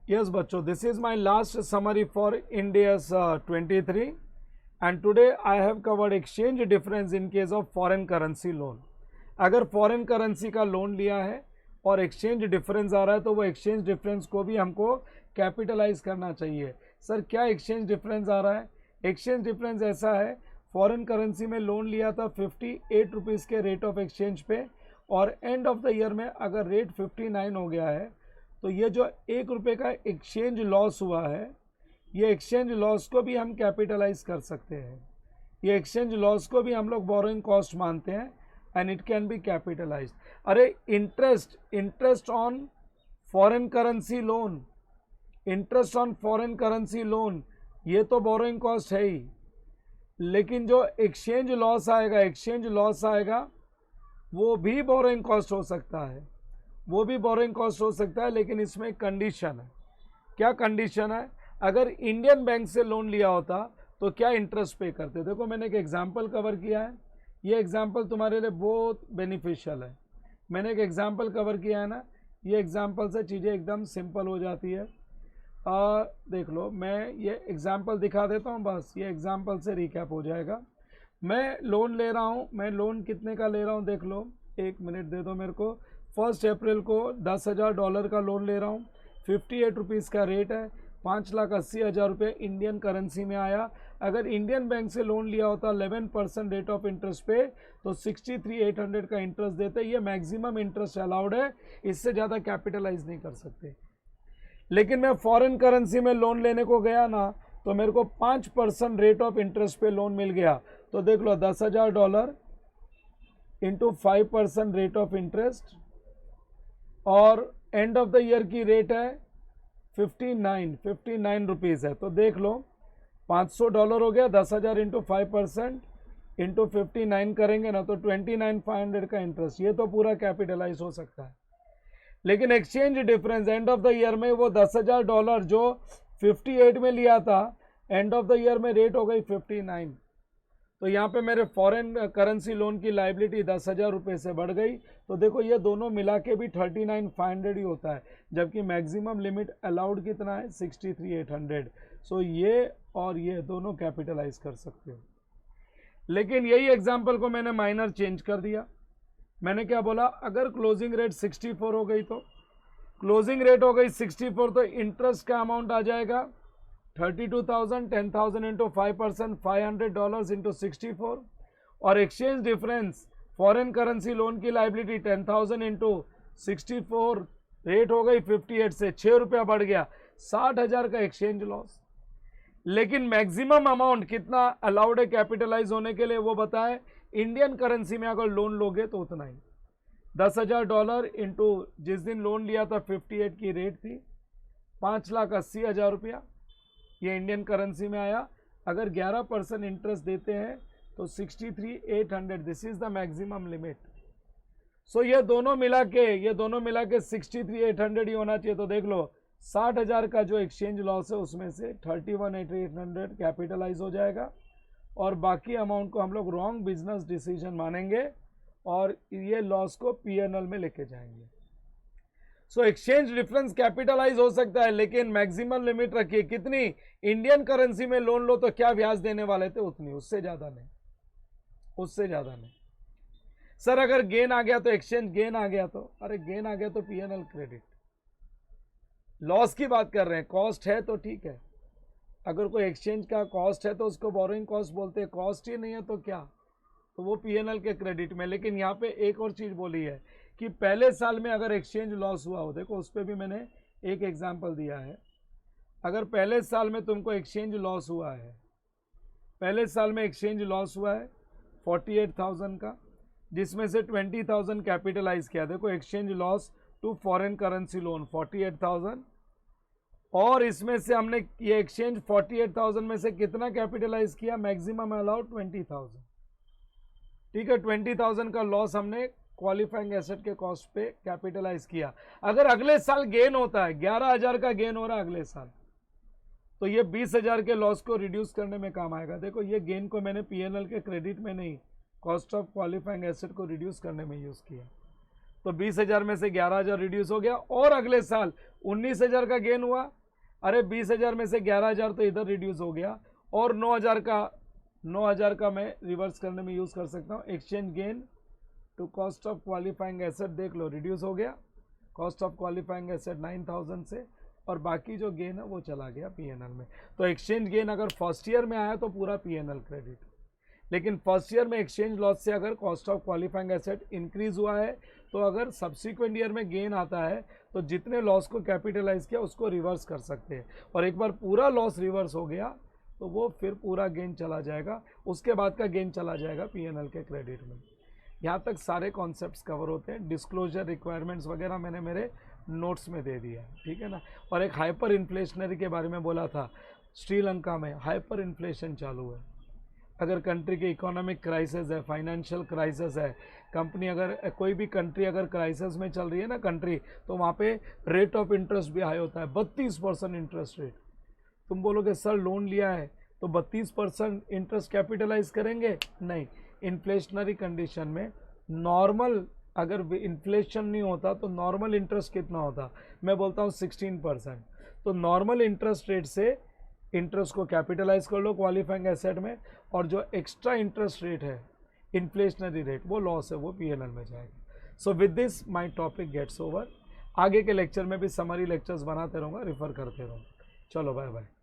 Yes, बच्चों, this is my last summary for Ind AS 23 and today I have covered exchange difference in case of foreign currency loan. अगर foreign currency का loan लिया है और exchange difference आ रहा है तो वो एक्सचेंज डिफरेंस को भी हमको कैपिटलाइज करना चाहिए। सर क्या एक्सचेंज डिफरेंस आ रहा है? एक्सचेंज डिफरेंस ऐसा है, फॉरेन करेंसी में लोन लिया था 58 रुपीज़ के रेट ऑफ एक्सचेंज पे और एंड ऑफ द ईयर में अगर रेट 59 हो गया है तो ये जो 1 रुपये का एक्सचेंज लॉस हुआ है, ये एक्सचेंज लॉस को भी हम कैपिटलाइज कर सकते हैं। ये एक्सचेंज लॉस को भी हम लोग बोरोइंग कॉस्ट मानते हैं and it can be capitalise. अरे interest on foreign currency loan, interest on foreign currency loan ये तो बोरोइंग कॉस्ट है ही, लेकिन जो एक्सचेंज लॉस आएगा वो भी बोरोइंग कॉस्ट हो सकता है, वो भी बोरोइंग कॉस्ट हो सकता है। लेकिन इसमें कंडीशन है। क्या कंडीशन है? अगर इंडियन बैंक से लोन लिया होता तो क्या इंटरेस्ट पे करते? देखो मैंने एक एग्जांपल कवर किया है, ये एग्जांपल तुम्हारे लिए बहुत बेनिफिशियल है। मैंने एक एग्जांपल कवर किया है ना, ये एग्जांपल से चीज़ें एकदम सिंपल हो जाती है। देख लो, मैं ये एग्जांपल दिखा देता हूँ, बस ये एग्जांपल से रिकैप हो जाएगा। मैं लोन ले रहा हूँ, मैं लोन कितने का ले रहा हूँ देख लो, 1 मिनट दे दो मेरे को। 1 अप्रैल को $10,000 का लोन ले रहा हूँ, 58 रुपीज़ का रेट है, 5,80,000 रुपये इंडियन करेंसी में आया। अगर इंडियन बैंक से लोन लिया होता 11% रेट ऑफ इंटरेस्ट पे तो 63,800 का इंटरेस्ट देते। ये मैक्सिमम इंटरेस्ट अलाउड है, इससे ज़्यादा कैपिटलाइज नहीं कर सकते। लेकिन मैं फॉरेन करेंसी में लोन लेने को गया ना तो मेरे को 5% रेट ऑफ इंटरेस्ट पे लोन मिल गया। तो देख लो $10,000 इंटू 5% रेट ऑफ इंटरेस्ट और एंड ऑफ द ईयर की रेट है 59 रुपीज़ है। तो देख लो $500 हो गया, 10,000 इंटू 5% इंटू 59 करेंगे ना तो 29,500 का इंटरेस्ट। ये तो पूरा कैपिटलाइज हो सकता है। लेकिन exchange difference end of the year में वो $10,000 जो 58 में लिया था, एंड ऑफ द ईयर में रेट हो गई 59, तो यहाँ पे मेरे फॉरेन करेंसी लोन की लाइबिलिटी 10,000 रुपये से बढ़ गई। तो देखो ये दोनों मिला के भी 39,500 ही होता है, जबकि मैक्सिमम लिमिट अलाउड कितना है 63,800। सो ये और ये दोनों कैपिटलाइज कर सकते हो। लेकिन यही एग्जाम्पल को मैंने माइनर चेंज कर दिया। मैंने क्या बोला, अगर क्लोजिंग रेट 64 हो गई तो क्लोजिंग रेट हो गई 64 तो इंटरेस्ट का अमाउंट आ जाएगा 32,000, 10,000 इंटू 5%, $500 इंटू 64। और exchange difference foreign currency loan की लाइबिलिटी 10,000 इंटू 64, रेट हो गई 58 से 6 रुपया बढ़ गया, 60,000 का एक्सचेंज लॉस। लेकिन मैक्सिमम अमाउंट कितना अलाउड है कैपिटलाइज होने के लिए वो बताएं। इंडियन करेंसी में अगर लोन लोगे तो उतना ही, $10,000 इंटू जिस दिन लोन लिया था 58 की रेट थी, 5,80,000 रुपया, ये इंडियन करेंसी में आया। अगर 11% इंटरेस्ट देते हैं तो 63,800, this is the maximum limit. So ये दोनों मिला के 63,800 ही होना चाहिए। तो देख लो 60,000 का जो एक्सचेंज लॉस है उसमें से 31,800 कैपिटलाइज हो जाएगा और बाकी अमाउंट को हम लोग रॉन्ग बिजनेस डिसीजन मानेंगे और ये लॉस को पीएनएल में लेके जाएंगे। सो एक्सचेंज डिफरेंस कैपिटलाइज हो सकता है, लेकिन मैक्सिमम लिमिट रखिए कितनी। इंडियन करेंसी में लोन लो तो क्या ब्याज देने वाले थे उतनी, उससे ज्यादा नहीं, उससे ज्यादा नहीं। सर अगर गेन आ गया तो एक्सचेंज गेन आ गया तो, अरे गेन आ गया तो पीएनएल क्रेडिट। लॉस की बात कर रहे हैं, कॉस्ट है तो ठीक है। अगर कोई एक्सचेंज का कॉस्ट है तो उसको बोरोइंग कॉस्ट बोलते हैं, कॉस्ट ही नहीं है तो क्या, तो वो पीएनएल के क्रेडिट में। लेकिन यहाँ पे एक और चीज बोली है कि पहले साल में अगर एक्सचेंज लॉस हुआ हो, देखो उस पर भी मैंने एक एग्जांपल दिया है। अगर पहले साल में तुमको एक्सचेंज लॉस हुआ है, पहले साल में एक्सचेंज लॉस हुआ है 48,000 का, जिसमें से 20,000 कैपिटलाइज किया। देखो exchange loss to foreign currency loan 48,000 और इसमें से हमने ये एक्सचेंज 48,000 में से कितना कैपिटलाइज किया, मैक्सिमम अलाउड 20,000। ठीक है, 20,000 का लॉस हमने क्वालिफाइंग एसेट के कॉस्ट पे कैपिटलाइज किया। अगर अगले साल गेन होता है, 11,000 का गेन हो रहा है अगले साल, तो ये 20,000 के लॉस को रिड्यूस करने में काम आएगा। देखो ये गेन को मैंने पीएनएल के क्रेडिट में नहीं, कॉस्ट ऑफ क्वालिफाइंग एसेट को रिड्यूस करने में यूज किया। तो 20,000 में से 11,000 रिड्यूस हो गया, और अगले साल 19,000 का गेन हुआ, अरे 20,000 में से 11,000 तो इधर रिड्यूस हो गया, और 9,000 का मैं रिवर्स करने में यूज़ कर सकता हूँ। Exchange gain to cost of qualifying asset, देख लो रिड्यूस हो गया, कॉस्ट ऑफ क्वालिफाइंग एसेट 9,000 से, और बाकी जो गेन है वो चला गया पीएनएल में। तो एक्सचेंज गेन अगर फर्स्ट ईयर में आया तो पूरा पीएनएल क्रेडिट, लेकिन फर्स्ट ईयर में एक्सचेंज लॉस से अगर cost of qualifying asset increase हुआ है, तो अगर सब्सिक्वेंट ईयर में गेन आता है तो जितने लॉस को कैपिटलाइज किया उसको रिवर्स कर सकते हैं, और एक बार पूरा लॉस रिवर्स हो गया तो वो फिर पूरा गेन चला जाएगा, उसके बाद का गेन चला जाएगा पीएनएल के क्रेडिट में। यहाँ तक सारे कॉन्सेप्ट्स कवर होते हैं। डिस्क्लोजर रिक्वायरमेंट्स वगैरह मैंने मेरे नोट्स में दे दिया है, ठीक है ना। और एक हाइपर इन्फ्लेशनरी के बारे में बोला था, श्रीलंका में हाइपर इन्फ्लेशन चालू है। अगर कंट्री की इकोनॉमिक क्राइसिस है, फाइनेंशियल क्राइसिस है, कंपनी अगर कोई भी कंट्री अगर क्राइसिस में चल रही है ना कंट्री, तो वहाँ पे रेट ऑफ इंटरेस्ट भी हाई होता है, 32% इंटरेस्ट रेट। तुम बोलोगे सर लोन लिया है तो 32% इंटरेस्ट कैपिटलाइज करेंगे? नहीं, इन्फ्लेशनरी कंडीशन में नॉर्मल अगर इन्फ्लेशन नहीं होता तो नॉर्मल इंटरेस्ट कितना होता? मैं बोलता हूँ 16%। तो नॉर्मल इंटरेस्ट रेट से इंटरेस्ट को कैपिटलाइज कर लो क्वालिफाइंग एसेट में, और जो एक्स्ट्रा इंटरेस्ट रेट है इन्फ्लेशनरी रेट, वो लॉस है, वो पीएनएल में जाएगा। So with this my topic gets over. आगे के लेक्चर में भी समरी लेक्चर्स बनाते रहूँगा, रिफर करते रहूँगा। चलो बाय बाय।